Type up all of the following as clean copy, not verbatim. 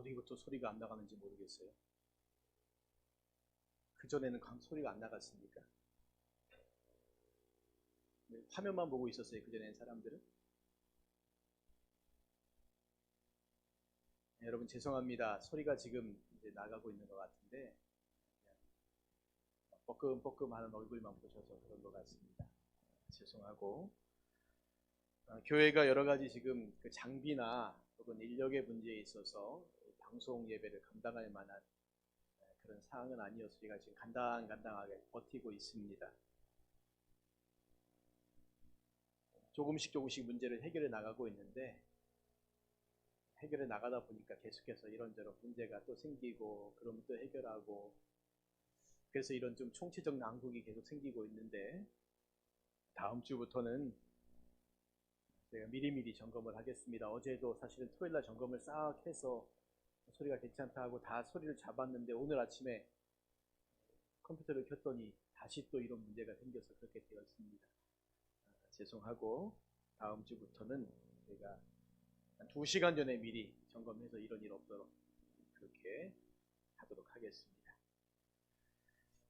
어디부터 소리가 안 나가는지 모르겠어요. 그전에는 소리가 안 나갔습니까? 화면만 보고 있었어요, 그전에는 사람들은. 네, 여러분 죄송합니다. 소리가 지금 이제 나가고 있는 것 같은데 뻐끔뻐끔하는 얼굴만 보셔서 그런 것 같습니다. 죄송하고 교회가 여러 가지 지금 그 장비나 혹은 인력의 문제에 있어서 방송 예배를 감당할 만한 그런 상황은 아니어서 제가 지금 간당간당하게 버티고 있습니다. 조금씩 문제를 해결해 나가고 있는데 해결해 나가다 보니까 계속해서 이런저런 문제가 또 생기고 그러면 또 해결하고 그래서 이런 좀 총체적 난국이 계속 생기고 있는데 다음 주부터는 제가 미리미리 점검을 하겠습니다. 어제도 사실은 토요일날 점검을 싹 해서 소리가 괜찮다 하고 다 소리를 잡았는데 오늘 아침에 컴퓨터를 켰더니 다시 또 이런 문제가 생겨서 그렇게 되었습니다. 죄송하고 다음 주부터는 제가 한 2시간 전에 미리 점검해서 이런 일 없도록 그렇게 하도록 하겠습니다.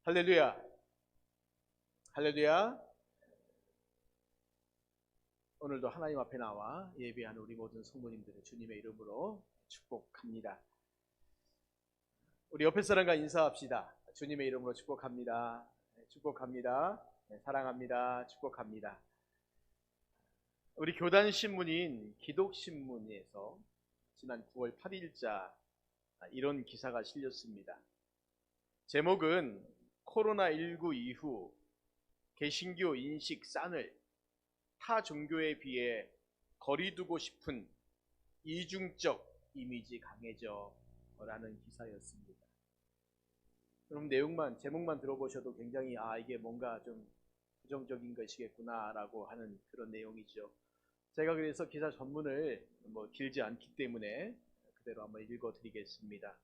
할렐루야! 할렐루야! 오늘도 하나님 앞에 나와 예배하는 우리 모든 성도님들을 주님의 이름으로 축복합니다. 우리 옆에 사람과 인사합시다. 주님의 이름으로 축복합니다. 축복합니다. 사랑합니다. 축복합니다. 우리 교단 신문인 기독신문에서 지난 9월 8일자 이런 기사가 실렸습니다. 제목은 코로나19 이후 개신교 인식 싸늘, 타 종교에 비해 거리 두고 싶은 이중적 이미지 강해져 라는 기사였습니다. 그럼 제목만 들어보셔도 굉장히 이게 뭔가 좀 부정적인 것이겠구나 라고 하는 그런 내용이죠. 제가 그래서 기사 전문을 길지 않기 때문에 그대로 한번 읽어드리겠습니다.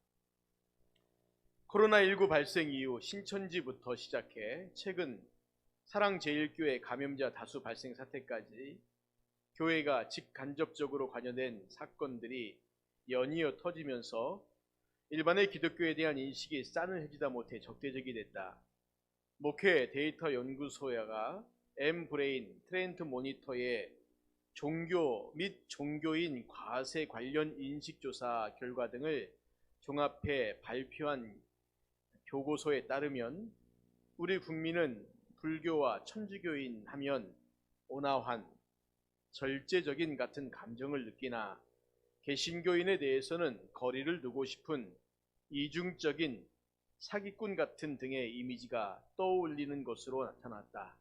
코로나19 발생 이후 신천지부터 시작해 최근 사랑제일교회 감염자 다수 발생 사태까지 교회가 직간접적으로 관여된 사건들이 연이어 터지면서 일반의 기독교에 대한 인식이 싸늘해지다 못해 적대적이 됐다. 목회 데이터 연구소가 엠브레인 트렌트 모니터의 종교 및 종교인 과세 관련 인식조사 결과 등을 종합해 발표한 교고서에 따르면 우리 국민은 불교와 천주교인 하면 온화한, 절제적인 같은 감정을 느끼나 개신교인에 대해서는 거리를 두고 싶은 이중적인 사기꾼 같은 등의 이미지가 떠올리는 것으로 나타났다.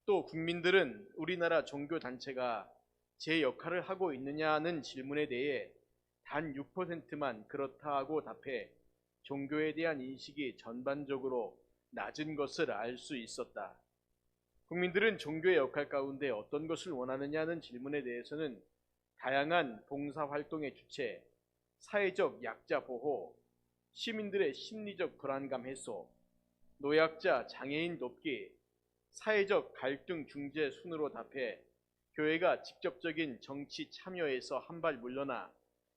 또 국민들은 우리나라 종교단체가 제 역할을 하고 있느냐는 질문에 대해 단 6%만 그렇다고 답해 종교에 대한 인식이 전반적으로 낮은 것을 알 수 있었다. 국민들은 종교의 역할 가운데 어떤 것을 원하느냐는 질문에 대해서는 다양한 봉사활동의 주체, 사회적 약자 보호, 시민들의 심리적 불안감 해소, 노약자, 장애인 돕기, 사회적 갈등 중재 순으로 답해 교회가 직접적인 정치 참여에서 한 발 물러나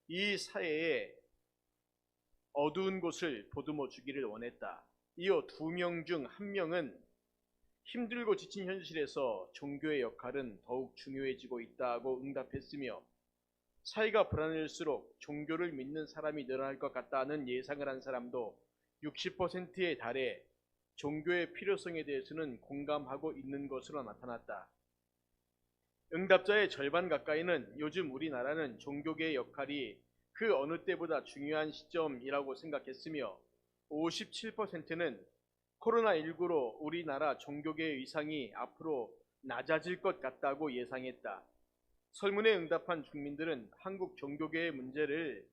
이 사회의 어두운 곳을 보듬어 주기를 원했다. 이어 2명 중 1명은 힘들고 지친 현실에서 종교의 역할은 더욱 중요해지고 있다고 응답했으며 사회가 불안해질수록 종교를 믿는 사람이 늘어날 것 같다는 예상을 한 사람도 60%에 달해 종교의 필요성에 대해서는 공감하고 있는 것으로 나타났다. 응답자의 절반 가까이는 요즘 우리나라는 종교계의 역할이 그 어느 때보다 중요한 시점이라고 생각했으며 57%는 코로나19로 우리나라 종교계의 위상이 앞으로 낮아질 것 같다고 예상했다. 설문에 응답한 국민들은 한국 종교계의 문제를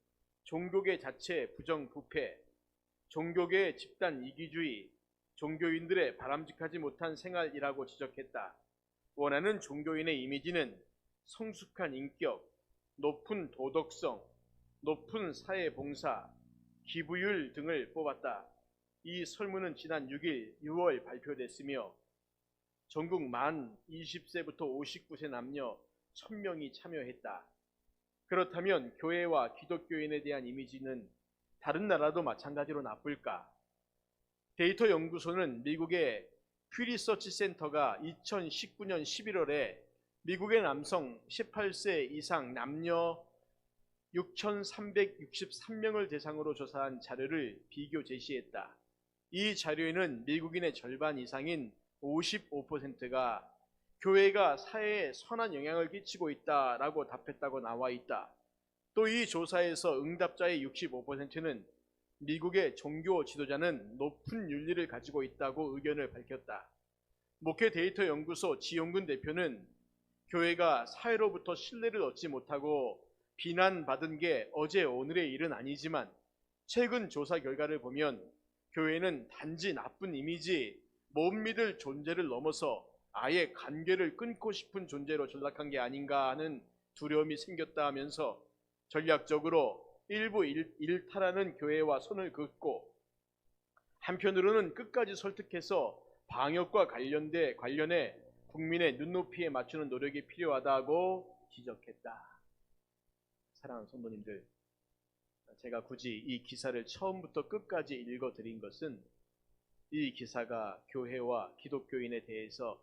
종교계 자체 부정부패, 종교계의 집단 이기주의, 종교인들의 바람직하지 못한 생활이라고 지적했다. 원하는 종교인의 이미지는 성숙한 인격, 높은 도덕성, 높은 사회봉사, 기부율 등을 뽑았다. 이 설문은 지난 6월 발표됐으며 전국 만 20세부터 59세 남녀 1000명이 참여했다. 그렇다면 교회와 기독교인에 대한 이미지는 다른 나라도 마찬가지로 나쁠까? 데이터 연구소는 미국의 퓨 리서치 센터가 2019년 11월에 미국의 남성 18세 이상 남녀 6,363명을 대상으로 조사한 자료를 비교 제시했다. 이 자료에는 미국인의 절반 이상인 55%가 교회가 사회에 선한 영향을 끼치고 있다라고 답했다고 나와 있다. 또 이 조사에서 응답자의 65%는 미국의 종교 지도자는 높은 윤리를 가지고 있다고 의견을 밝혔다. 목회 데이터 연구소 지용근 대표는 교회가 사회로부터 신뢰를 얻지 못하고 비난받은 게 어제 오늘의 일은 아니지만 최근 조사 결과를 보면 교회는 단지 나쁜 이미지, 못 믿을 존재를 넘어서 아예 관계를 끊고 싶은 존재로 전락한 게 아닌가 하는 두려움이 생겼다 하면서 전략적으로 일부 일탈하는 교회와 손을 긋고 한편으로는 끝까지 설득해서 방역과 관련해 국민의 눈높이에 맞추는 노력이 필요하다고 지적했다. 사랑하는 성도님들, 제가 굳이 이 기사를 처음부터 끝까지 읽어드린 것은 이 기사가 교회와 기독교인에 대해서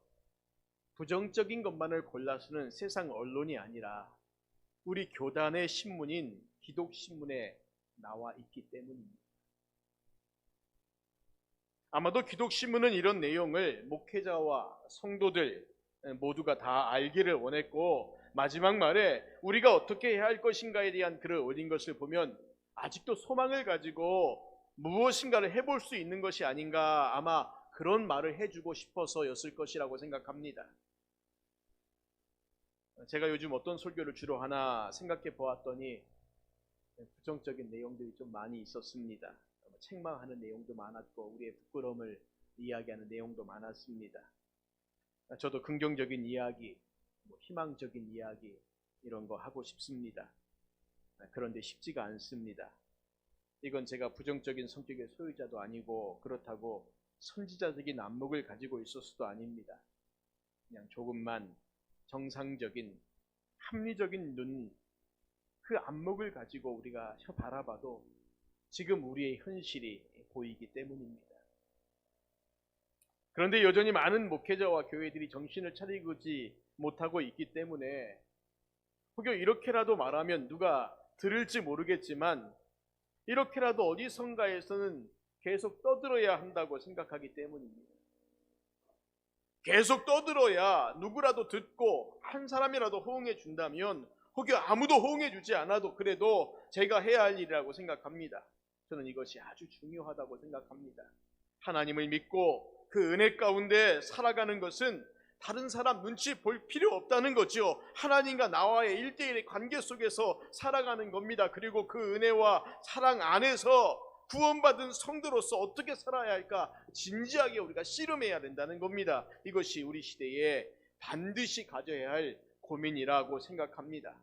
부정적인 것만을 골라 쓰는 세상 언론이 아니라 우리 교단의 신문인 기독신문에 나와 있기 때문입니다. 아마도 기독신문은 이런 내용을 목회자와 성도들 모두가 다 알기를 원했고 마지막 말에 우리가 어떻게 해야 할 것인가에 대한 글을 올린 것을 보면 아직도 소망을 가지고 무엇인가를 해볼 수 있는 것이 아닌가, 아마 그런 말을 해주고 싶어서였을 것이라고 생각합니다. 제가 요즘 어떤 설교를 주로 하나 생각해 보았더니 부정적인 내용들이 좀 많이 있었습니다. 책망하는 내용도 많았고 우리의 부끄러움을 이야기하는 내용도 많았습니다. 저도 긍정적인 이야기, 희망적인 이야기 이런 거 하고 싶습니다. 그런데 쉽지가 않습니다. 이건 제가 부정적인 성격의 소유자도 아니고 그렇다고 선지자적인 안목을 가지고 있었어도 아닙니다. 그냥 조금만 정상적인 합리적인 눈, 그 안목을 가지고 우리가 바라봐도 지금 우리의 현실이 보이기 때문입니다. 그런데 여전히 많은 목회자와 교회들이 정신을 차리지 못하고 있기 때문에 혹여 이렇게라도 말하면 누가 들을지 모르겠지만 이렇게라도 어디선가에서는 계속 떠들어야 한다고 생각하기 때문입니다. 계속 떠들어야 누구라도 듣고 한 사람이라도 호응해 준다면 혹여 아무도 호응해 주지 않아도 그래도 제가 해야 할 일이라고 생각합니다. 저는 이것이 아주 중요하다고 생각합니다. 하나님을 믿고 그 은혜 가운데 살아가는 것은 다른 사람 눈치 볼 필요 없다는 거죠. 하나님과 나와의 1대1의 관계 속에서 살아가는 겁니다. 그리고 그 은혜와 사랑 안에서 구원받은 성도로서 어떻게 살아야 할까 진지하게 우리가 씨름해야 된다는 겁니다. 이것이 우리 시대에 반드시 가져야 할 고민이라고 생각합니다.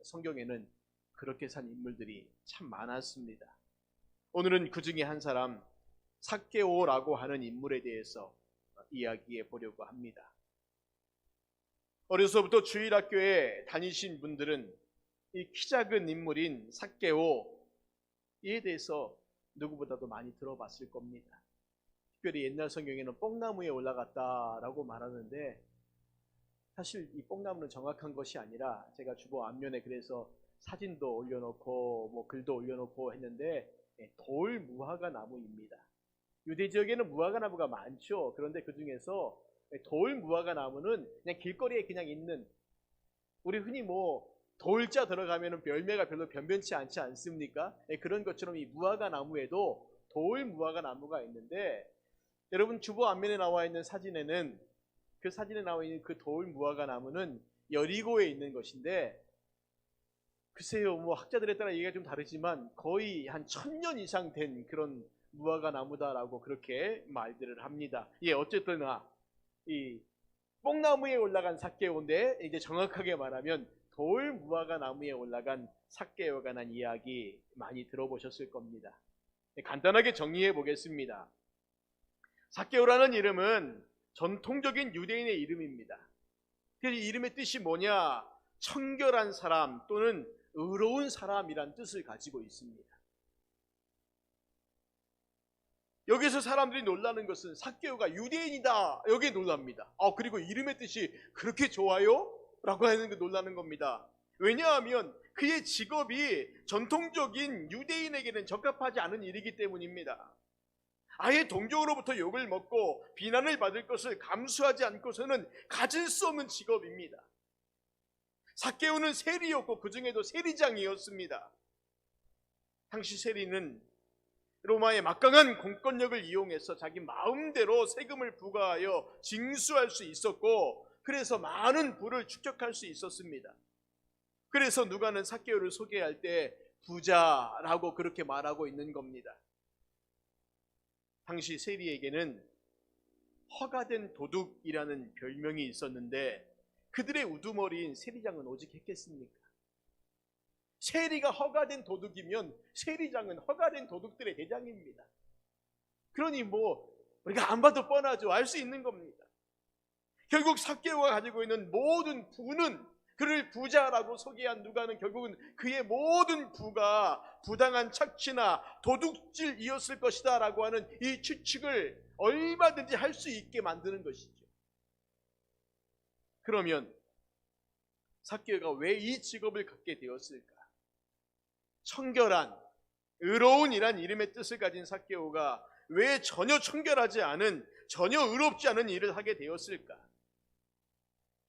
성경에는 그렇게 산 인물들이 참 많았습니다. 오늘은 그 중에 한 사람 삭개오라고 하는 인물에 대해서 이야기해 보려고 합니다. 어려서부터 주일학교에 다니신 분들은 이 키 작은 인물인 삭개오에 대해서 누구보다도 많이 들어봤을 겁니다. 특별히 옛날 성경에는 뽕나무에 올라갔다라고 말하는데 사실 이 뽕나무는 정확한 것이 아니라 제가 주보 앞면에 그래서 사진도 올려놓고 글도 올려놓고 했는데 돌 무화과 나무입니다. 유대 지역에는 무화과 나무가 많죠. 그런데 그 중에서 돌 무화과 나무는 그냥 길거리에 그냥 있는, 우리 흔히 돌자 들어가면 열매가 별로 변변치 않지 않습니까? 그런 것처럼 이 무화과 나무에도 돌 무화과 나무가 있는데 여러분 주보 앞면에 나와 있는 사진에는 그 사진에 나와 있는 그 돌 무화과 나무는 여리고에 있는 것인데 글쎄요, 학자들에 따라 얘기가 좀 다르지만 거의 한 1000년 이상 된 그런 무화과 나무다라고 그렇게 말들을 합니다. 어쨌거나 이 뽕나무에 올라간 삭개오인데 이제 정확하게 말하면 돌 무화과 나무에 올라간 삭개오에 관한 이야기 많이 들어보셨을 겁니다. 간단하게 정리해 보겠습니다. 삭개오라는 이름은 전통적인 유대인의 이름입니다. 그래서 이 이름의 뜻이 뭐냐? 청결한 사람 또는 의로운 사람이란 뜻을 가지고 있습니다. 여기서 사람들이 놀라는 것은 삭개오가 유대인이다, 여기에 놀랍니다. 그리고 이름의 뜻이 그렇게 좋아요? 라고 하는 게 놀라는 겁니다. 왜냐하면 그의 직업이 전통적인 유대인에게는 적합하지 않은 일이기 때문입니다. 아예 동족으로부터 욕을 먹고 비난을 받을 것을 감수하지 않고서는 가질 수 없는 직업입니다. 삭개오는 세리였고 그 중에도 세리장이었습니다. 당시 세리는 로마의 막강한 공권력을 이용해서 자기 마음대로 세금을 부과하여 징수할 수 있었고, 그래서 많은 부를 축적할 수 있었습니다. 그래서 누가는 삭개오를 소개할 때 부자라고 그렇게 말하고 있는 겁니다. 당시 세리에게는 허가된 도둑이라는 별명이 있었는데 그들의 우두머리인 세리장은 오직 했겠습니까? 세리가 허가된 도둑이면 세리장은 허가된 도둑들의 대장입니다. 그러니 우리가 안 봐도 뻔하죠. 알 수 있는 겁니다. 결국 삭개오가 가지고 있는 모든 부는, 그를 부자라고 소개한 누가는 결국은 그의 모든 부가 부당한 착취나 도둑질이었을 것이다 라고 하는 이 추측을 얼마든지 할 수 있게 만드는 것이죠. 그러면 삭개오가 왜 이 직업을 갖게 되었을까? 청결한, 의로운이란 이름의 뜻을 가진 삭개오가 왜 전혀 청결하지 않은, 전혀 의롭지 않은 일을 하게 되었을까?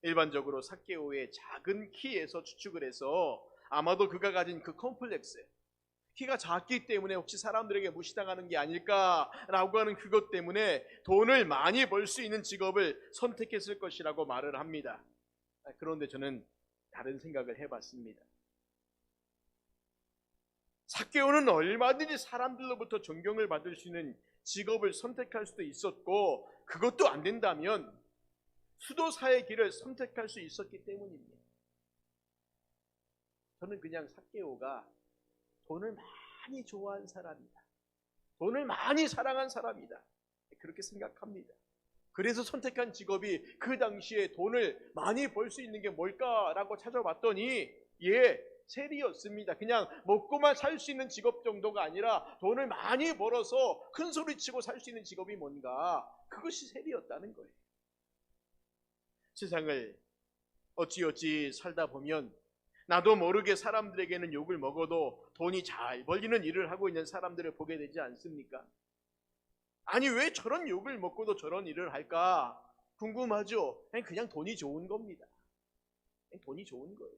일반적으로 삭개오의 작은 키에서 추측을 해서 아마도 그가 가진 그 컴플렉스, 키가 작기 때문에 혹시 사람들에게 무시당하는 게 아닐까라고 하는 그것 때문에 돈을 많이 벌 수 있는 직업을 선택했을 것이라고 말을 합니다. 그런데 저는 다른 생각을 해봤습니다. 삭개오는 얼마든지 사람들로부터 존경을 받을 수 있는 직업을 선택할 수도 있었고, 그것도 안 된다면 수도사의 길을 선택할 수 있었기 때문입니다. 저는 그냥 삭개오가 돈을 많이 좋아한 사람이다, 돈을 많이 사랑한 사람이다, 그렇게 생각합니다. 그래서 선택한 직업이 그 당시에 돈을 많이 벌 수 있는 게 뭘까라고 찾아봤더니 세리였습니다. 그냥 먹고만 살 수 있는 직업 정도가 아니라 돈을 많이 벌어서 큰 소리치고 살 수 있는 직업이 뭔가, 그것이 세리였다는 거예요. 세상을 어찌어찌 살다 보면 나도 모르게 사람들에게는 욕을 먹어도 돈이 잘 벌리는 일을 하고 있는 사람들을 보게 되지 않습니까? 아니, 왜 저런 욕을 먹고도 저런 일을 할까 궁금하죠? 그냥 돈이 좋은 겁니다. 돈이 좋은 거예요.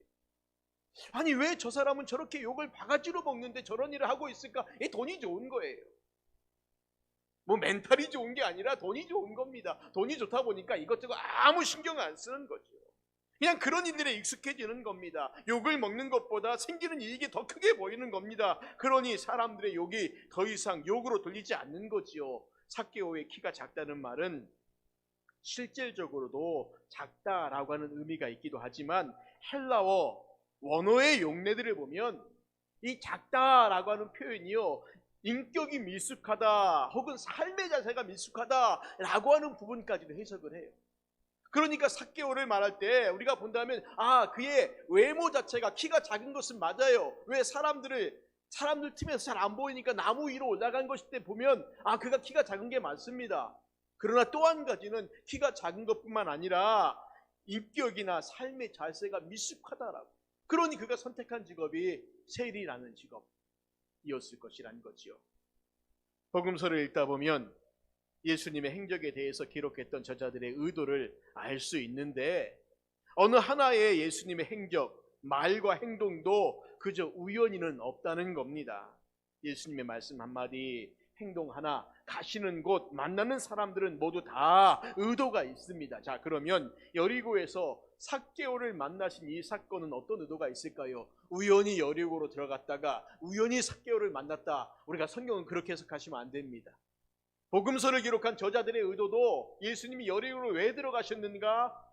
아니, 왜 저 사람은 저렇게 욕을 바가지로 먹는데 저런 일을 하고 있을까? 돈이 좋은 거예요. 멘탈이 좋은 게 아니라 돈이 좋은 겁니다. 돈이 좋다 보니까 이것저것 아무 신경 안 쓰는 거죠. 그냥 그런 일들에 익숙해지는 겁니다. 욕을 먹는 것보다 생기는 이익이 더 크게 보이는 겁니다. 그러니 사람들의 욕이 더 이상 욕으로 들리지 않는 거지요. 삭개오의 키가 작다는 말은 실질적으로도 작다라고 하는 의미가 있기도 하지만, 헬라어 원어의 용례들을 보면 이 작다라고 하는 표현이요, 인격이 미숙하다 혹은 삶의 자세가 미숙하다라고 하는 부분까지도 해석을 해요. 그러니까 삭개오를 말할 때 우리가 본다면 그의 외모 자체가, 키가 작은 것은 맞아요. 왜 사람들 틈에서 잘 안 보이니까 나무 위로 올라간 것일 때 보면 그가 키가 작은 게 맞습니다. 그러나 또 한 가지는 키가 작은 것뿐만 아니라 인격이나 삶의 자세가 미숙하다라고. 그러니 그가 선택한 직업이 세리라는 직업이었을 것이라는 거지요. 복음서를 읽다 보면 예수님의 행적에 대해서 기록했던 저자들의 의도를 알 수 있는데, 어느 하나의 예수님의 행적, 말과 행동도 그저 우연히는 없다는 겁니다. 예수님의 말씀 한마디, 행동 하나, 가시는 곳, 만나는 사람들은 모두 다 의도가 있습니다. 자, 그러면 여리고에서 삭개오를 만나신 이 사건은 어떤 의도가 있을까요? 우연히 여리고로 들어갔다가 우연히 삭개오를 만났다. 우리가 성경은 그렇게 해석하시면 안 됩니다. 복음서를 기록한 저자들의 의도도 예수님이 여리고로 왜 들어가셨는가?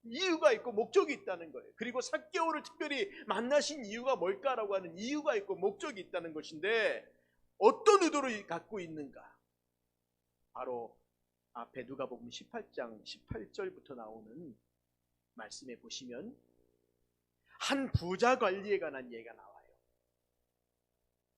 이유가 있고 목적이 있다는 거예요. 그리고 삭개오를 특별히 만나신 이유가 뭘까라고 하는 이유가 있고 목적이 있다는 것인데, 어떤 의도를 갖고 있는가? 바로 앞에 누가복음 18장 18절부터 나오는 말씀에 보시면, 한 부자 관리에 관한 예가 나와요.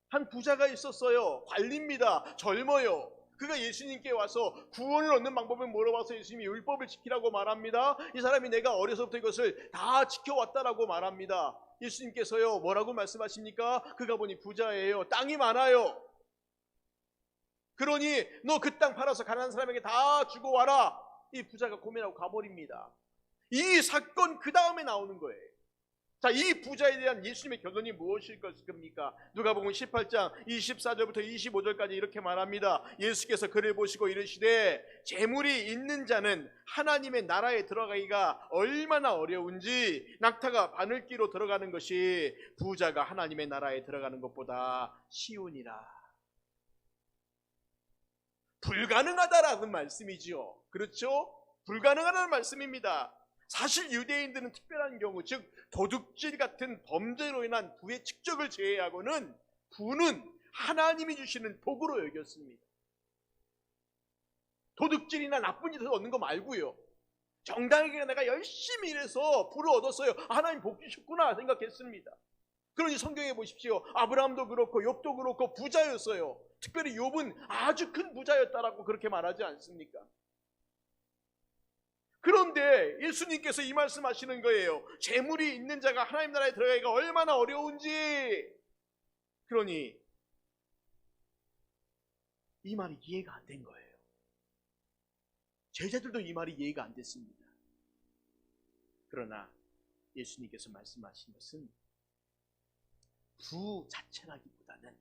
한 부자가 있었어요. 관리입니다. 젊어요. 그가 예수님께 와서 구원을 얻는 방법을 물어봐서 예수님이 율법을 지키라고 말합니다. 이 사람이 내가 어려서부터 이것을 다 지켜왔다라고 말합니다. 예수님께서요 뭐라고 말씀하십니까? 그가 보니 부자예요. 땅이 많아요. 그러니 너 그 땅 팔아서 가난한 사람에게 다 주고 와라. 이 부자가 고민하고 가버립니다. 이 사건 그 다음에 나오는 거예요. 자, 이 부자에 대한 예수님의 결론이 무엇일 겁니까? 누가복음 18장 24절부터 25절까지 이렇게 말합니다. 예수께서 그를 보시고 이르시되 재물이 있는 자는 하나님의 나라에 들어가기가 얼마나 어려운지 낙타가 바늘귀로 들어가는 것이 부자가 하나님의 나라에 들어가는 것보다 쉬우니라. 불가능하다라는 말씀이지요. 그렇죠? 불가능하다는 말씀입니다. 사실 유대인들은 특별한 경우, 즉 도둑질 같은 범죄로 인한 부의 축적을 제외하고는 부는 하나님이 주시는 복으로 여겼습니다. 도둑질이나 나쁜 짓을 얻는 거 말고요. 정당하게 내가 열심히 일해서 부를 얻었어요. 하나님 복 주셨구나 생각했습니다. 그러니 성경에 보십시오. 아브라함도 그렇고 욥도 그렇고 부자였어요. 특별히 욥은 아주 큰 부자였다라고 그렇게 말하지 않습니까? 그런데 예수님께서 이 말씀하시는 거예요. 재물이 있는 자가 하나님 나라에 들어가기가 얼마나 어려운지. 그러니 이 말이 이해가 안 된 거예요. 제자들도 이 말이 이해가 안 됐습니다. 그러나 예수님께서 말씀하신 것은 부 자체라기보다는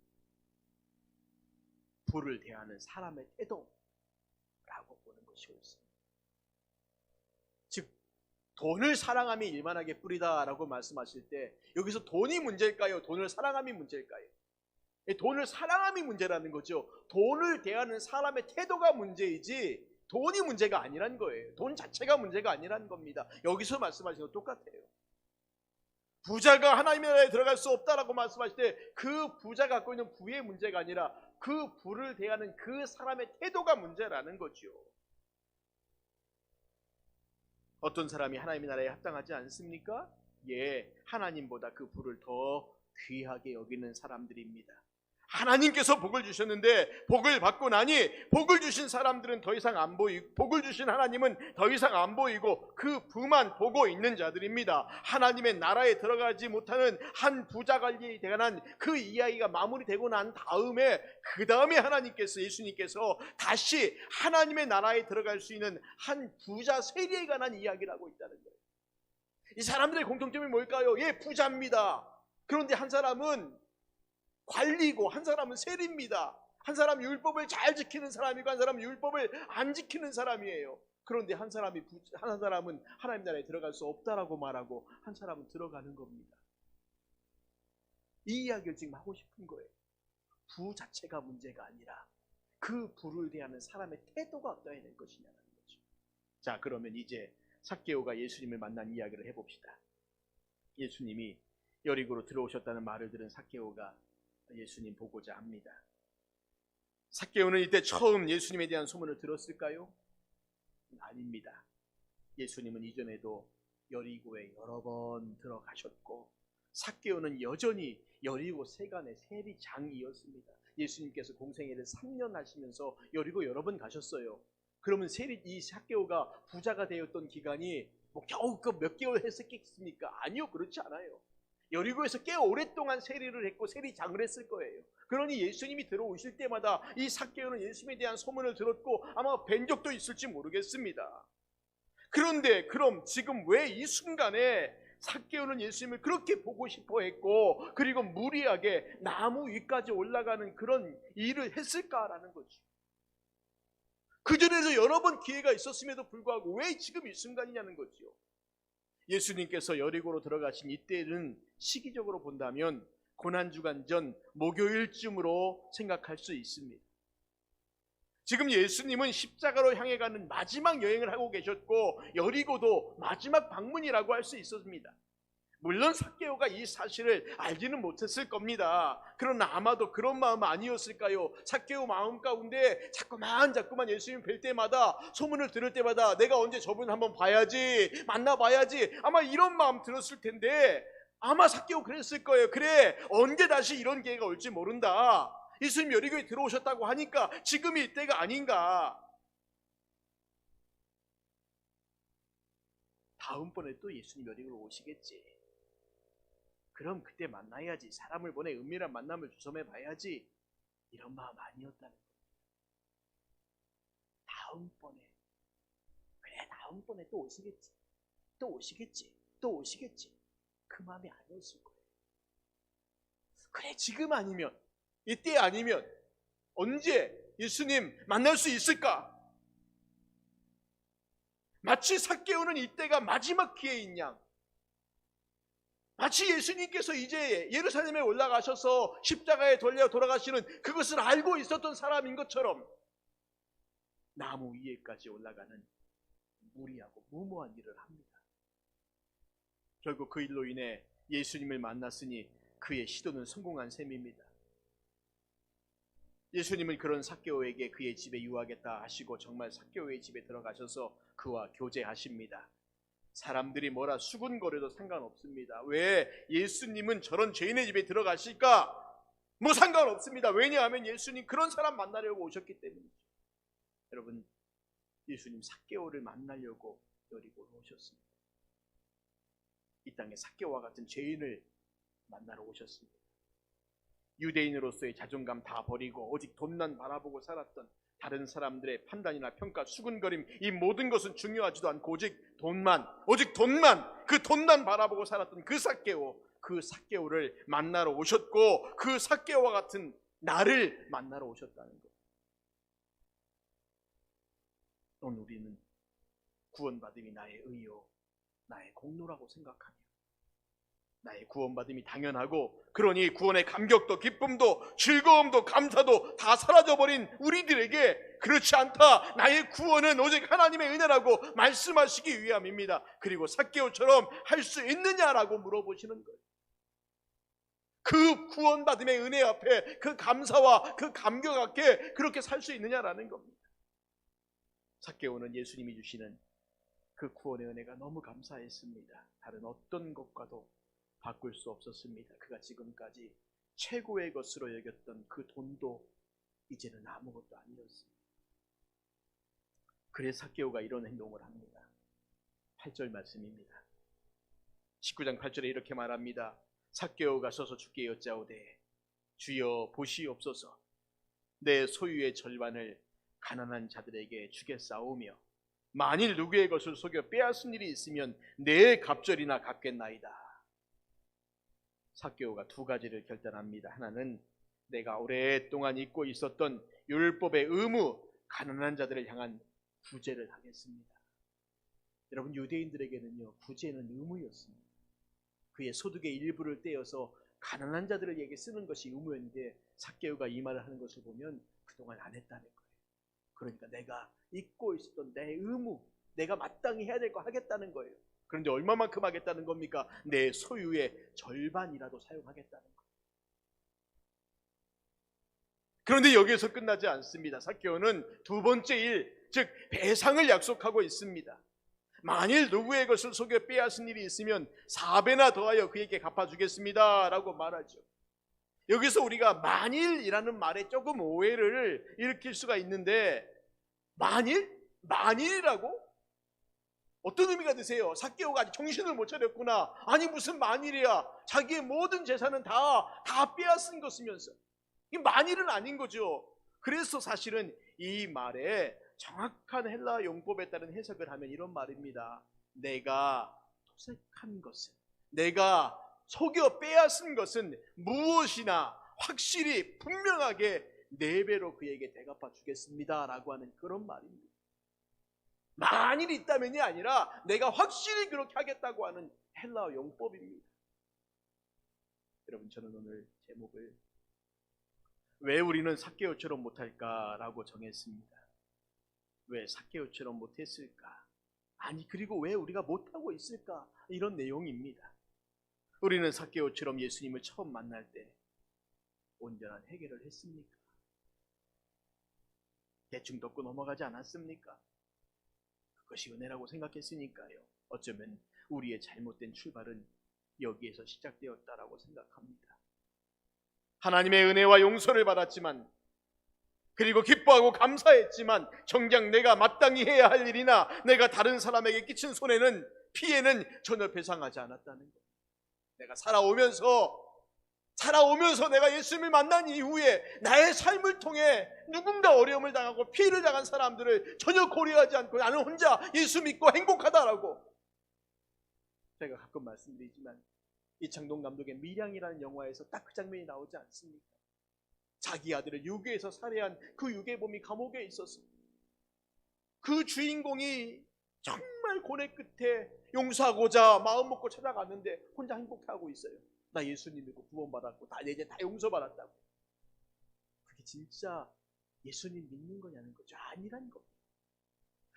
부를 대하는 사람의 태도라고 보는 것이 옳습니다. 즉 돈을 사랑함이 일만하게 뿌리다라고 말씀하실 때 여기서 돈이 문제일까요? 돈을 사랑함이 문제일까요? 돈을 사랑함이 문제라는 거죠. 돈을 대하는 사람의 태도가 문제이지 돈이 문제가 아니란 거예요. 돈 자체가 문제가 아니란 겁니다. 여기서 말씀하시는 거 똑같아요. 부자가 하나님의 나라에 들어갈 수 없다라고 말씀하실 때 그 부자가 갖고 있는 부의 문제가 아니라 그 부를 대하는 그 사람의 태도가 문제라는 거죠. 어떤 사람이 하나님의 나라에 합당하지 않습니까? 예, 하나님보다 그 부를 더 귀하게 여기는 사람들입니다. 하나님께서 복을 주셨는데 복을 받고 나니 복을 주신 사람들은 더 이상 안 보이고 복을 주신 하나님은 더 이상 안 보이고 그 부만 보고 있는 자들입니다. 하나님의 나라에 들어가지 못하는 한 부자 관리에 대한 그 이야기가 마무리되고 난 다음에 그 다음에 하나님께서 예수님께서 다시 하나님의 나라에 들어갈 수 있는 한 부자 세리에 관한 이야기를 하고 있다는 거예요. 이 사람들의 공통점이 뭘까요? 예, 부자입니다. 그런데 한 사람은 관리고 한 사람은 세리입니다. 한 사람은 율법을 잘 지키는 사람이고 한 사람은 율법을 안 지키는 사람이에요. 그런데 한 사람은 하나님 나라에 들어갈 수 없다라고 말하고 한 사람은 들어가는 겁니다. 이 이야기를 지금 하고 싶은 거예요. 부 자체가 문제가 아니라 그 부를 대하는 사람의 태도가 어떠해야 될 것이냐는 거죠. 자, 그러면 이제 삭개오가 예수님을 만난 이야기를 해봅시다. 예수님이 여리고로 들어오셨다는 말을 들은 삭개오가 예수님 보고자 합니다. 삭개오는 이때 처음 예수님에 대한 소문을 들었을까요? 아닙니다. 예수님은 이전에도 여리고에 여러 번 들어가셨고 삭개오는 여전히 여리고 세간의 세리장이었습니다. 예수님께서 공생애를 3년 하시면서 여리고 여러 번 가셨어요. 그러면 이 삭개오가 부자가 되었던 기간이 겨우 몇 개월 했었겠습니까? 아니요, 그렇지 않아요. 여리고에서 꽤 오랫동안 세리를 했고 세리장을 했을 거예요. 그러니 예수님이 들어오실 때마다 이 삭개오는 예수님에 대한 소문을 들었고 아마 뵌 적도 있을지 모르겠습니다. 그런데 그럼 지금 왜 이 순간에 삭개오는 예수님을 그렇게 보고 싶어 했고 그리고 무리하게 나무 위까지 올라가는 그런 일을 했을까라는 거죠. 그전에도 여러 번 기회가 있었음에도 불구하고 왜 지금 이 순간이냐는 거죠. 예수님께서 여리고로 들어가신 이때는 시기적으로 본다면 고난주간 전 목요일쯤으로 생각할 수 있습니다. 지금 예수님은 십자가로 향해 가는 마지막 여행을 하고 계셨고 여리고도 마지막 방문이라고 할 수 있었습니다. 물론 삭개오가 이 사실을 알지는 못했을 겁니다. 그러나 아마도 그런 마음 아니었을까요? 삭개오 마음 가운데 자꾸만 예수님 뵐 때마다 소문을 들을 때마다 내가 언제 저분 한번 봐야지 만나봐야지 아마 이런 마음 들었을 텐데 아마 삭개오 그랬을 거예요. 그래, 언제 다시 이런 기회가 올지 모른다. 예수님 여리고에 들어오셨다고 하니까 지금이 이때가 아닌가. 다음번에 또 예수님 여리고로 오시겠지. 그럼 그때 만나야지. 사람을 보내 은밀한 만남을 주섬해 봐야지. 이런 마음 아니었다는 거예요. 다음번에, 그래, 다음번에 또 오시겠지. 또 오시겠지. 또 오시겠지. 그 마음이 아니었을 거예요. 그래, 지금 아니면, 이때 아니면 언제 예수님 만날 수 있을까? 마치 삭개오는 이때가 마지막 기회인 양, 마치 예수님께서 이제 예루살렘에 올라가셔서 십자가에 돌려 돌아가시는 그것을 알고 있었던 사람인 것처럼 나무 위에까지 올라가는 무리하고 무모한 일을 합니다. 결국 그 일로 인해 예수님을 만났으니 그의 시도는 성공한 셈입니다. 예수님은 그런 삭개오에게 그의 집에 유하겠다 하시고 정말 삭개오의 집에 들어가셔서 그와 교제하십니다. 사람들이 뭐라 수군거려도 상관없습니다. 왜 예수님은 저런 죄인의 집에 들어가실까? 뭐 상관없습니다. 왜냐하면 예수님 그런 사람 만나려고 오셨기 때문이죠. 여러분, 예수님 삭개오를 만나려고 여리고로 오셨습니다. 이 땅에 삭개오와 같은 죄인을 만나러 오셨습니다. 유대인으로서의 자존감 다 버리고 오직 돈만 바라보고 살았던 다른 사람들의 판단이나 평가, 수군거림, 이 모든 것은 중요하지도 않고 오직 돈만, 그 돈만 바라보고 살았던 그 삭개오를 만나러 오셨고 그 삭개오와 같은 나를 만나러 오셨다는 것. 오늘 우리는 구원받음이 나의 의요, 나의 공로라고 생각하며 나의 구원받음이 당연하고 그러니 구원의 감격도 기쁨도 즐거움도 감사도 다 사라져버린 우리들에게 그렇지 않다. 나의 구원은 오직 하나님의 은혜라고 말씀하시기 위함입니다. 그리고 삭개오처럼 할 수 있느냐라고 물어보시는 거예요. 그 구원받음의 은혜 앞에 그 감사와 그 감격 앞에 그렇게 살 수 있느냐라는 겁니다. 삭개오는 예수님이 주시는 그 구원의 은혜가 너무 감사했습니다. 다른 어떤 것과도 바꿀 수 없었습니다. 그가 지금까지 최고의 것으로 여겼던 그 돈도 이제는 아무것도 아니었습니다. 그래서 삭개오가 이런 행동을 합니다. 8절 말씀입니다. 19장 8절에 이렇게 말합니다. 삭개오가 서서 주께 여짜오되 주여 보시옵소서, 내 소유의 절반을 가난한 자들에게 주겠사오며 만일 누구의 것을 속여 빼앗은 일이 있으면 내 갑절이나 갚겠나이다. 삭개오가 두 가지를 결단합니다. 하나는 내가 오랫동안 잊고 있었던 율법의 의무, 가난한 자들을 향한 구제를 하겠습니다. 여러분, 유대인들에게는요, 구제는 의무였습니다. 그의 소득의 일부를 떼어서 가난한 자들에게 쓰는 것이 의무였는데 삭개오가 이 말을 하는 것을 보면 그동안 안 했다는 거예요. 그러니까 내가 잊고 있었던 내 의무, 내가 마땅히 해야 될 거 하겠다는 거예요. 그런데 얼마만큼 하겠다는 겁니까? 내 소유의 절반이라도 사용하겠다는 거예요. 그런데 여기에서 끝나지 않습니다. 삭개오는 두 번째 일, 즉 배상을 약속하고 있습니다. 만일 누구의 것을 속여 빼앗은 일이 있으면 4배나 더하여 그에게 갚아주겠습니다 라고 말하죠. 여기서 우리가 만일이라는 말에 조금 오해를 일으킬 수가 있는데, 만일이라고? 어떤 의미가 드세요? 삭개오가 아직 정신을 못 차렸구나. 아니 무슨 만일이야. 자기의 모든 재산은 다 빼앗은 것이면서 이 만일은 아닌 거죠. 그래서 사실은 이 말에 정확한 헬라 용법에 따른 해석을 하면 이런 말입니다. 내가 토색한 것은, 내가 속여 빼앗은 것은 무엇이나 확실히 분명하게 4배로 그에게 대갚아 주겠습니다 라고 하는 그런 말입니다. 만일 있다면이 아니라 내가 확실히 그렇게 하겠다고 하는 헬라어 용법입니다. 여러분, 저는 오늘 제목을 왜 우리는 삭개오처럼 못할까라고 정했습니다. 왜 삭개오처럼 못했을까? 아니, 그리고 왜 우리가 못하고 있을까? 이런 내용입니다. 우리는 삭개오처럼 예수님을 처음 만날 때 온전한 해결을 했습니까? 대충 덮고 넘어가지 않았습니까? 그것이 은혜라고 생각했으니까요. 어쩌면 우리의 잘못된 출발은 여기에서 시작되었다라고 생각합니다. 하나님의 은혜와 용서를 받았지만, 그리고 기뻐하고 감사했지만, 정작 내가 마땅히 해야 할 일이나 내가 다른 사람에게 끼친 손해는, 피해는 전혀 배상하지 않았다는 거예요. 내가 살아오면서 내가 예수님을 만난 이후에 나의 삶을 통해 누군가 어려움을 당하고 피해를 당한 사람들을 전혀 고려하지 않고 나는 혼자 예수 믿고 행복하다라고, 제가 가끔 말씀드리지만 이창동 감독의 밀양이라는 영화에서 딱 그 장면이 나오지 않습니까? 자기 아들을 유괴해서 살해한 그 유괴범이 감옥에 있었어요. 그 주인공이 정말 고뇌 끝에 용서하고자 마음 먹고 찾아갔는데 혼자 행복해하고 있어요. 나 예수님 믿고 구원받았고 나 이제 다 용서받았다고. 그게 진짜 예수님 믿는 거냐는 거죠. 아니라는 겁니다.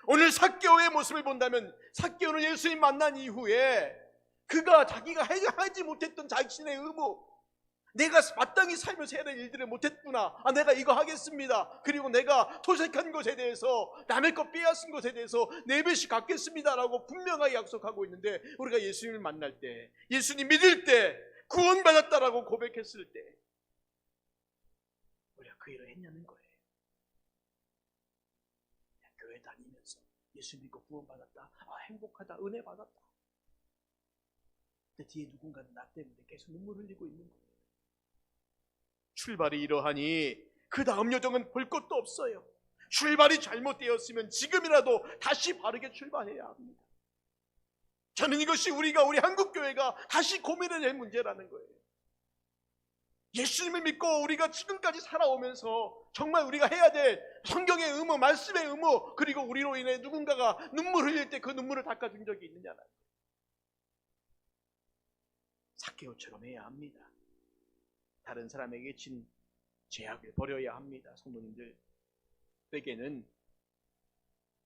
오늘 삭개오의 모습을 본다면, 삭개오는 예수님 만난 이후에 그가 자기가 하지 못했던 자신의 의무, 내가 마땅히 살면서 해야 될 일들을 못했구나, 내가 이거 하겠습니다, 그리고 내가 토색한 것에 대해서, 남의 것 빼앗은 것에 대해서 4배씩 갚겠습니다라고 분명하게 약속하고 있는데, 우리가 예수님을 만날 때, 예수님 믿을 때, 구원받았다라고 고백했을 때 우리가 그 일을 했냐는 거예요. 교회 다니면서 예수 믿고 구원받았다, 행복하다, 은혜 받았다. 근데 뒤에 누군가는 나 때문에 계속 눈물 흘리고 있는 거예요. 출발이 이러하니 그 다음 여정은 볼 것도 없어요. 출발이 잘못되었으면 지금이라도 다시 바르게 출발해야 합니다. 저는 이것이 우리 한국교회가 다시 고민해야 할 문제라는 거예요. 예수님을 믿고 우리가 지금까지 살아오면서 정말 우리가 해야 될 성경의 의무, 말씀의 의무, 그리고 우리로 인해 누군가가 눈물 흘릴 때 그 눈물을 닦아준 적이 있느냐는 거예요. 삭개오처럼 해야 합니다. 다른 사람에게 진 죄악을 버려야 합니다. 성도님들, 에게는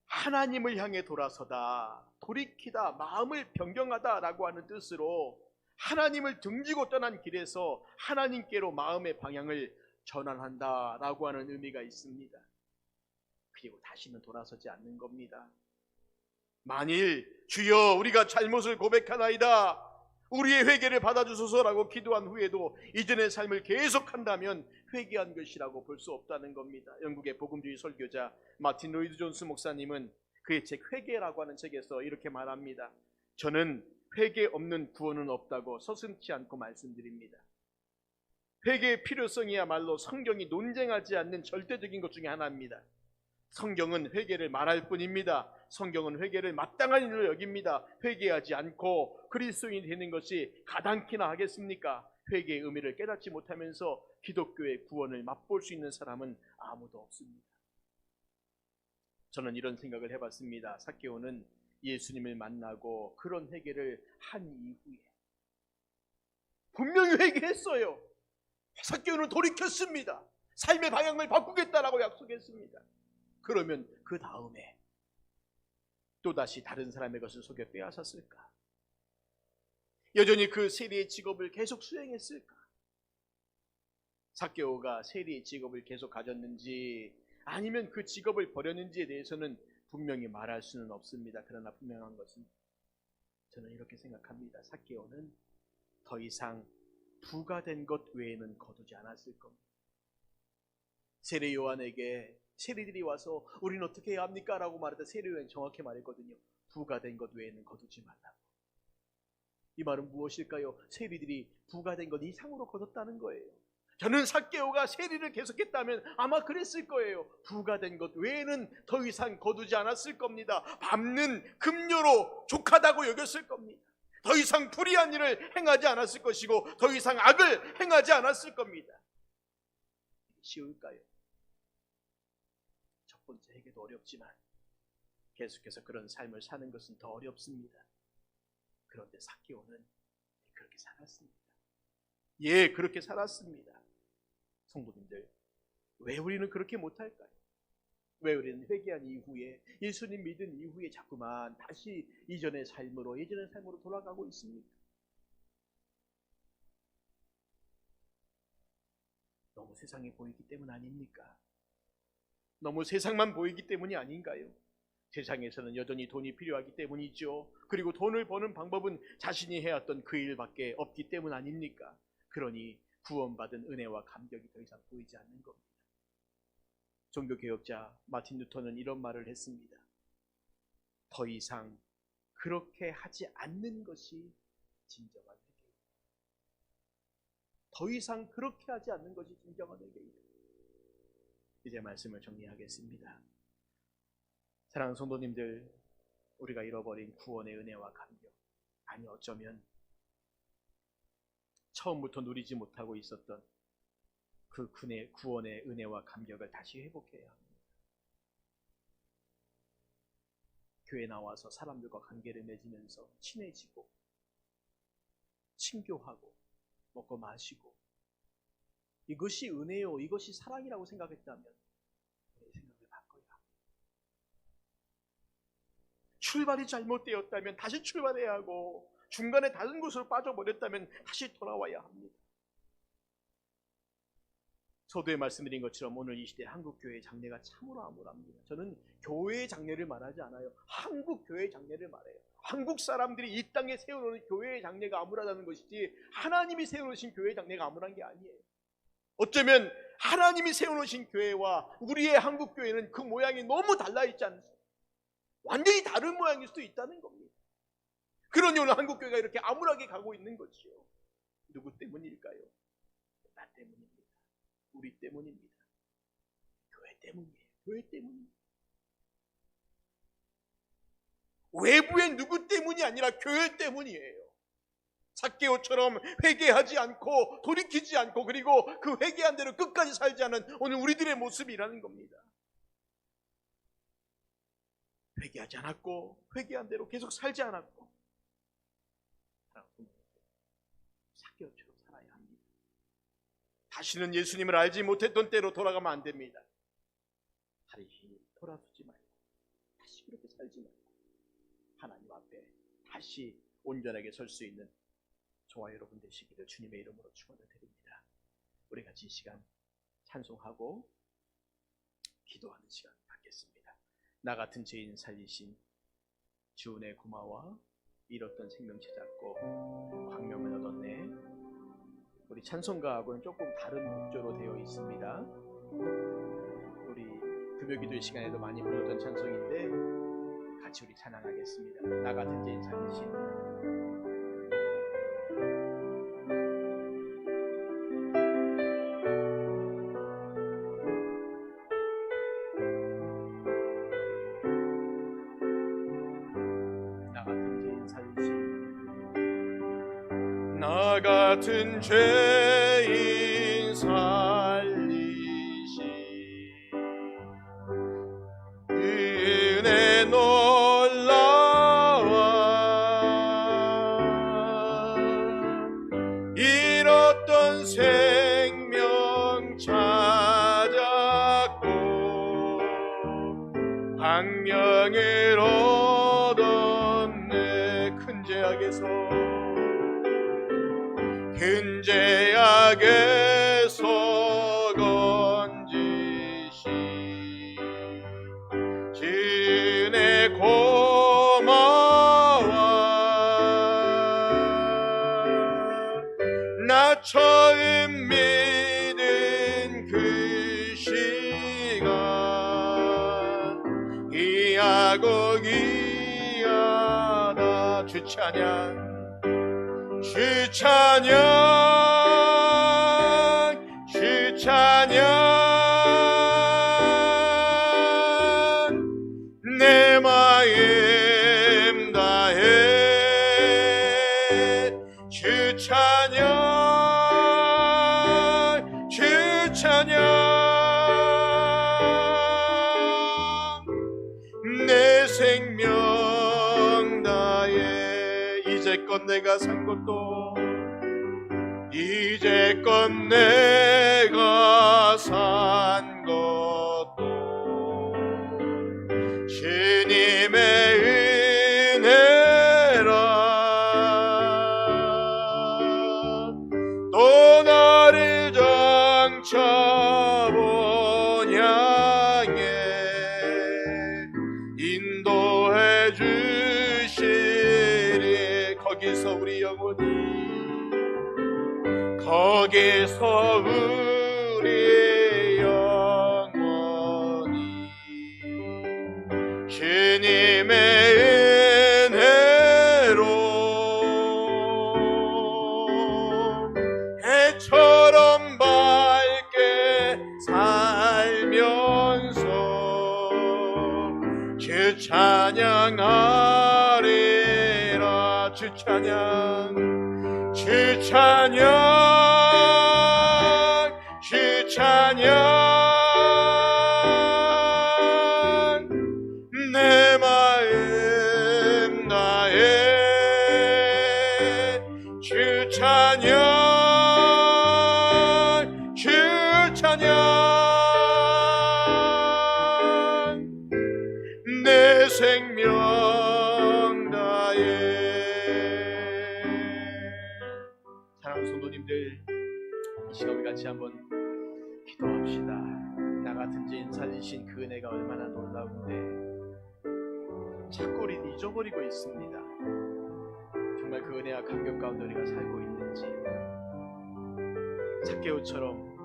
하나님을 향해 돌아서다, 돌이키다, 마음을 변경하다라고 하는 뜻으로 하나님을 등지고 떠난 길에서 하나님께로 마음의 방향을 전환한다라고 하는 의미가 있습니다. 그리고 다시는 돌아서지 않는 겁니다. 만일 주여 우리가 잘못을 고백하나이다, 우리의 회개를 받아주소서라고 기도한 후에도 이전의 삶을 계속한다면 회개한 것이라고 볼 수 없다는 겁니다. 영국의 복음주의 설교자 마틴 로이드 존스 목사님은 그의 책 회개라고 하는 책에서 이렇게 말합니다. 저는 회개 없는 구원은 없다고 서슴지 않고 말씀드립니다. 회개의 필요성이야말로 성경이 논쟁하지 않는 절대적인 것 중에 하나입니다. 성경은 회개를 말할 뿐입니다. 성경은 회개를 마땅한 일로 여깁니다. 회개하지 않고 그리스도인이 되는 것이 가당키나 하겠습니까? 회개의 의미를 깨닫지 못하면서 기독교의 구원을 맛볼 수 있는 사람은 아무도 없습니다. 저는 이런 생각을 해봤습니다. 삭개오는 예수님을 만나고 그런 회개를 한 이후에 분명히 회개했어요. 삭개오는 돌이켰습니다. 삶의 방향을 바꾸겠다라고 약속했습니다. 그러면 그 다음에 또다시 다른 사람의 것을 속여 빼앗았을까? 여전히 그 세리의 직업을 계속 수행했을까? 삭개오가 세리의 직업을 계속 가졌는지 아니면 그 직업을 버렸는지에 대해서는 분명히 말할 수는 없습니다. 그러나 분명한 것은 저는 이렇게 생각합니다. 삭개오는 더 이상 부가된 것 외에는 거두지 않았을 겁니다. 세례 요한에게 세리들이 와서 우리는 어떻게 해야 합니까? 라고 말할 때 세례 요한이 정확히 말했거든요. 부가된 것 외에는 거두지 말라고. 이 말은 무엇일까요? 세리들이 부가된 것 이상으로 거뒀다는 거예요. 저는 삭개오가 세리를 계속했다면 아마 그랬을 거예요. 부가된 것 외에는 더 이상 거두지 않았을 겁니다. 밟는 급료로 족하다고 여겼을 겁니다. 더 이상 불의한 일을 행하지 않았을 것이고 더 이상 악을 행하지 않았을 겁니다. 쉬울까요? 첫 번째 회개도 어렵지만 계속해서 그런 삶을 사는 것은 더 어렵습니다. 그런데 삭개오는 그렇게 살았습니다. 예, 그렇게 살았습니다. 성도님들, 왜 우리는 그렇게 못할까요? 왜 우리는 회개한 이후에, 예수님 믿은 이후에 자꾸만 다시 예전의 삶으로 돌아가고 있습니까? 너무 세상에 보이기 때문 아닙니까? 너무 세상만 보이기 때문이 아닌가요? 세상에서는 여전히 돈이 필요하기 때문이죠. 그리고 돈을 버는 방법은 자신이 해왔던 그 일밖에 없기 때문 아닙니까? 그러니 구원받은 은혜와 감격이 더 이상 보이지 않는 겁니다. 종교개혁자 마틴 루터는 이런 말을 했습니다. 더 이상 그렇게 하지 않는 것이 진정한 회개입니다. 더 이상 그렇게 하지 않는 것이 진정한 회개입니다. 이제 말씀을 정리하겠습니다. 사랑하는 성도님들, 우리가 잃어버린 구원의 은혜와 감격, 아니 어쩌면 처음부터 누리지 못하고 있었던 그 구원의 은혜와 감격을 다시 회복해야 합니다. 교회 나와서 사람들과 관계를 맺으면서 친해지고 친교하고 먹고 마시고, 이것이 은혜요, 이것이 사랑이라고 생각했다면 우리의 생각을 바꿔야 합니다. 출발이 잘못되었다면 다시 출발해야 하고, 중간에 다른 곳으로 빠져버렸다면 다시 돌아와야 합니다. 서두에 말씀드린 것처럼 오늘 이 시대 한국교회의 장래가 참으로 암울합니다. 저는 교회의 장래를 말하지 않아요. 한국교회의 장래를 말해요. 한국 사람들이 이 땅에 세워놓은 교회의 장래가 암울하다는 것이지, 하나님이 세워놓으신 교회의 장래가 암울한 게 아니에요. 어쩌면 하나님이 세워놓으신 교회와 우리의 한국교회는 그 모양이 너무 달라있지 않습니까? 완전히 다른 모양일 수도 있다는 겁니다. 그러니 오늘 한국교회가 이렇게 암울하게 가고 있는 거지요. 누구 때문일까요? 나 때문입니다. 우리 때문입니다. 교회 때문이에요. 교회 때문입니다. 외부의 누구 때문이 아니라 교회 때문이에요. 삭개오처럼 회개하지 않고 돌이키지 않고, 그리고 그 회개한 대로 끝까지 살지 않은 오늘 우리들의 모습이라는 겁니다. 회개하지 않았고 회개한 대로 계속 살지 않았고, 삭개오처럼 살아야 합니다. 다시는 예수님을 알지 못했던 때로 돌아가면 안 됩니다. 다시 돌아서지 말고, 다시 그렇게 살지 말고, 하나님 앞에 다시 온전하게 설 수 있는 저와 여러분 되시기를 주님의 이름으로 축원을 드립니다. 우리 같이 이 시간 찬송하고 기도하는 시간 갖겠습니다. 나 같은 죄인 살리신 주 은혜 고마워, 잃었던 생명 찾았고 광명을 얻었네. 우리 찬송가하고는 조금 다른 목조로 되어 있습니다. 우리 금요기도 시간에도 많이 부르던 찬송인데 같이 우리 찬양하겠습니다. 나 같은 죄인 살리신 나 같은 죄인 살리신 은혜 놀라워, 잃었던 생명 찾았고 광명을 얻었네. 큰 죄악에서 큰 죄악에서 건지시 주의 고마워. 나 처음 믿은 그 시간 귀하고 귀하다. 주 찬양, 주 찬양, 주 찬양, 내 마음 다해 주 찬양, 주 찬양, 내 생명 다해. 이제껏 내가 산 것도, 이제껏 내가 산 것도 주님의 은혜라. 또 나를 정처 본향에 인도 거기서 우리 영혼이, 거기서 우리 영혼이 주님의 은혜로 해처럼 밝게 살면서 주 찬양하리라. 주 찬양, 주 찬양, 주 찬양. 내 마음 나의 주 찬양, 주 찬양. 내 생명 다해. 사랑하는 성도님들, 이 시간 우리 같이 한번 기도합시다. 나 같은 죄인 살리신 그 은혜가 얼마나 놀라운데 자꾸 우리는 잊어버리고 있습니다. 정말 그 은혜와 감격 가운데 우리가 살고 있는지, 삭개오처럼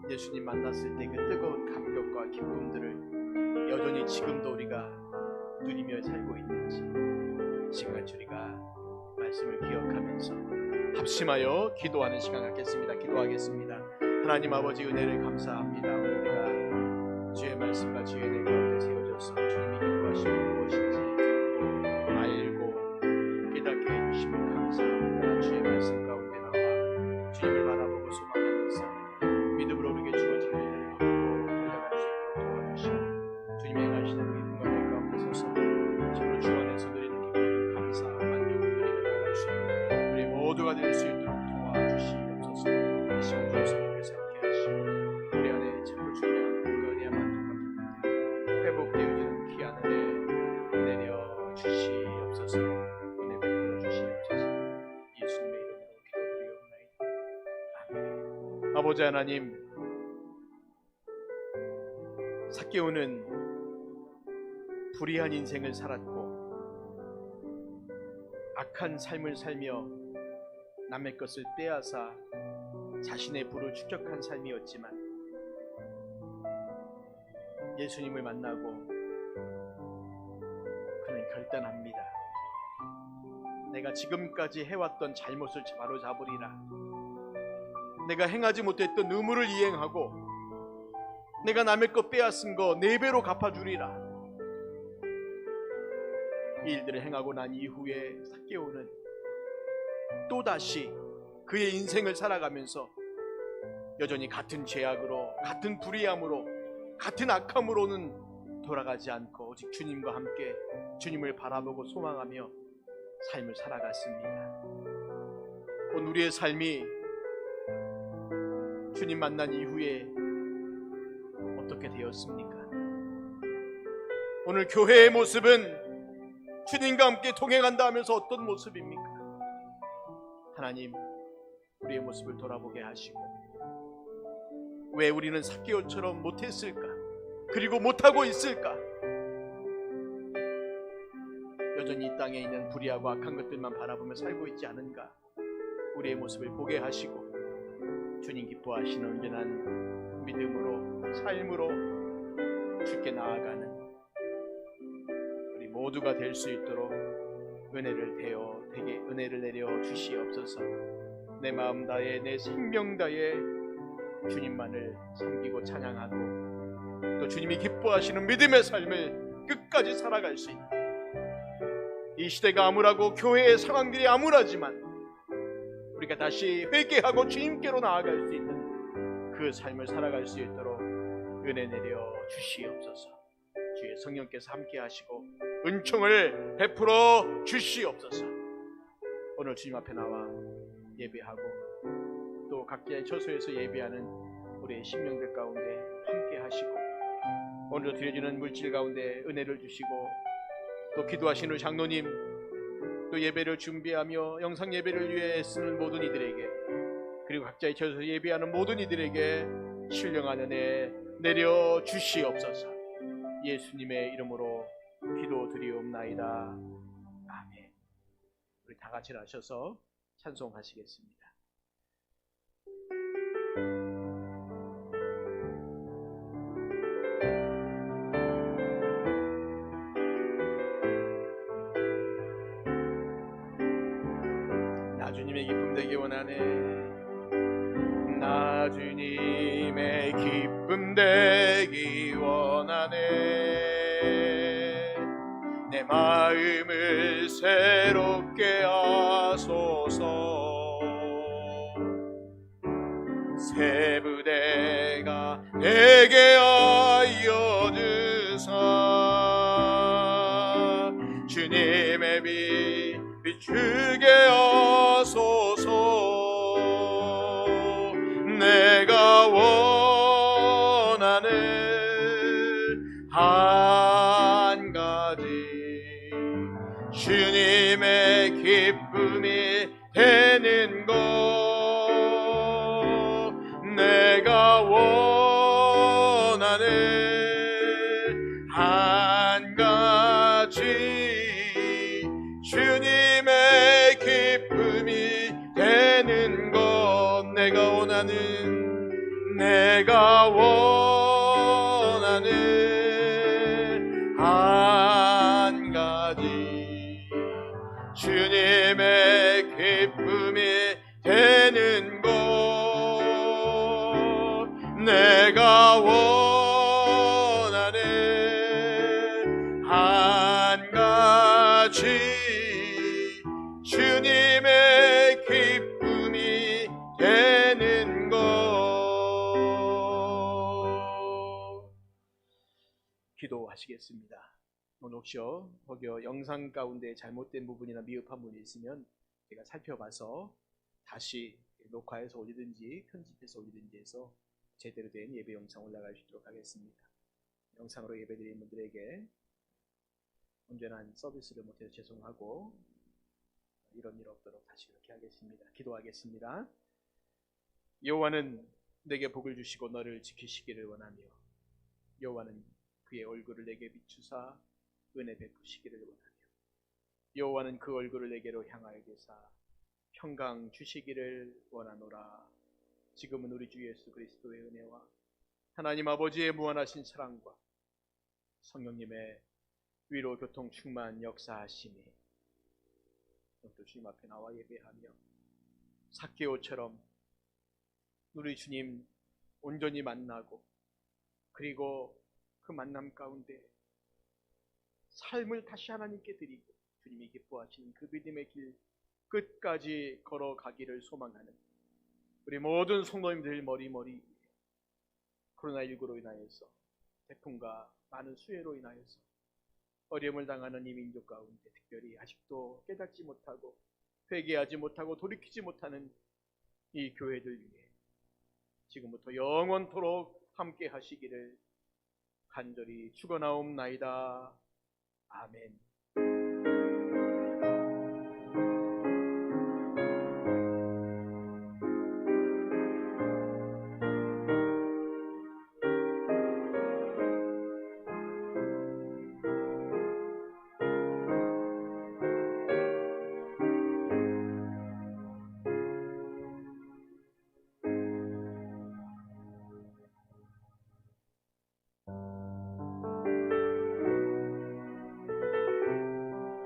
예수님 만났을 때 그 뜨거운 감격과 기쁨들을 여전히 지금도 우리가 누리며 살고 있는지, 지금까지 우리가 말씀을 기억하면서 합심하여 기도하는 시간 갖겠습니다. 기도하겠습니다. 하나님 아버지, 은혜를 감사합니다. 오늘 우리가 주의 말씀과 주의 은혜 가운데 세워져서 주님이 기뻐하시는 무엇인지 듣고 알고 깨닫게 해주심을 감사합니다. 주의 말씀 가운데 나와 주님을 바라보고 소망하면서 믿음으로 우리에게 주어진 은혜를 받고 달려갈 수 있도록 도와주시고, 주님의 행하시는 우리 응원의 가운데 서서 정말 주 안에서 누리는 기쁨, 감사, 만족을 누리며 나갈 수 있는 우리 모두가 될 수 있도록 도와주시옵소서. 이 시간 주 성령께서 함께 하시고 우리 안에 참으로 중요한 그 은혜와 만족과 기쁨들이 회복되어지는 귀한 은혜 내려 주시옵소서. 은혜 베풀어 주시옵소서. 예수님의 이름으로 기도드리옵나이다. 아멘. 아버지 하나님, 삭개오는 불의한 인생을 살았고 악한 삶을 살며 남의 것을 빼앗아 자신의 부를 축적한 삶이었지만, 예수님을 만나고 그는 결단합니다. 내가 지금까지 해왔던 잘못을 바로 잡으리라. 내가 행하지 못했던 의무를 이행하고 내가 남의 것 빼앗은 거 4배로 갚아주리라. 이 일들을 행하고 난 이후에 삭개오는 또다시 그의 인생을 살아가면서 여전히 같은 죄악으로, 같은 불의함으로, 같은 악함으로는 돌아가지 않고 오직 주님과 함께 주님을 바라보고 소망하며 삶을 살아갔습니다. 오늘 우리의 삶이 주님 만난 이후에 어떻게 되었습니까? 오늘 교회의 모습은 주님과 함께 동행한다 하면서 어떤 모습입니까? 하나님, 우리의 모습을 돌아보게 하시고, 왜 우리는 삭개오처럼 못했을까? 그리고 못하고 있을까? 여전히 이 땅에 있는 불의하고 악한 것들만 바라보며 살고 있지 않은가? 우리의 모습을 보게 하시고 주님 기뻐하시는 온전한 믿음으로, 삶으로 주께 나아가는 우리 모두가 될 수 있도록 되게 은혜를 내려 주시옵소서. 내 마음 다해, 내 생명 다해 주님만을 섬기고 찬양하고 또 주님이 기뻐하시는 믿음의 삶을 끝까지 살아갈 수 있는, 이 시대가 암울하고 교회의 상황들이 암울하지만 우리가 다시 회개하고 주님께로 나아갈 수 있는 그 삶을 살아갈 수 있도록 은혜 내려 주시옵소서. 주의 성령께서 함께 하시고 은총을 베풀어 주시옵소서. 오늘 주님 앞에 나와 예배하고 또 각자의 처소에서 예배하는 우리의 심령들 가운데 함께 하시고, 오늘도 드려지는 물질 가운데 은혜를 주시고, 또 기도하시는 우리 장로님, 또 예배를 준비하며 영상 예배를 위해 쓰는 모든 이들에게, 그리고 각자의 처소에서 예배하는 모든 이들에게 신령한 은혜 내려 주시옵소서. 예수님의 이름으로 기도드리옵나이다. 아멘. 우리 다 다 같이 하셔서 찬송하시겠습니다. 나 주님의 기쁨 되기 원하네. 나 주님의 기쁨 되기 원하네. 내 마음을 새롭게 하소서. 새 부대가 되게 하여 주사. 주님의 빛 비추게 하소서. 내가 원하는 한 가지, 주님의 기쁨이 되는 것. 내가 원하는 한 가지, 주님의 기쁨이 되는 것. 내가 원하는 한 가지, 주님의 기쁨이 되는 것. 내가 원하는 한 가지, 주님의 기쁨이 되는 것. 기도하시겠습니다. 오늘 혹시 영상 가운데 잘못된 부분이나 미흡한 부분이 있으면 제가 살펴봐서 다시 녹화해서 올리든지 편집해서 올리든지 해서 제대로 된 예배 영상 올라갈 수 있도록 하겠습니다. 영상으로 예배드리는 분들에게 온전한 서비스를 못해서 죄송하고, 이런 일 없도록 다시 그렇게 하겠습니다. 기도하겠습니다. 여호와는 내게 복을 주시고 너를 지키시기를 원하며, 여호와는 그의 얼굴을 내게 비추사 은혜 베푸시기를 원하며, 여호와는 그 얼굴을 내게로 향하여 계사 평강 주시기를 원하노라. 지금은 우리 주 예수 그리스도의 은혜와 하나님 아버지의 무한하신 사랑과 성령님의 위로 교통 충만 역사하심이 또 주님 앞에 나와 예배하며 삭개오처럼 우리 주님 온전히 만나고, 그리고 그 만남 가운데 삶을 다시 하나님께 드리고 주님이 기뻐하시는 그 믿음의 길 끝까지 걸어가기를 소망하는 우리 모든 성도님들 머리머리 코로나19로 인하여서 태풍과 많은 수해로 인하여서 어려움을 당하는 이 민족 가운데 특별히 아직도 깨닫지 못하고 회개하지 못하고 돌이키지 못하는 이 교회들 위해 지금부터 영원토록 함께 하시기를 간절히 축원하옵나이다. 아멘.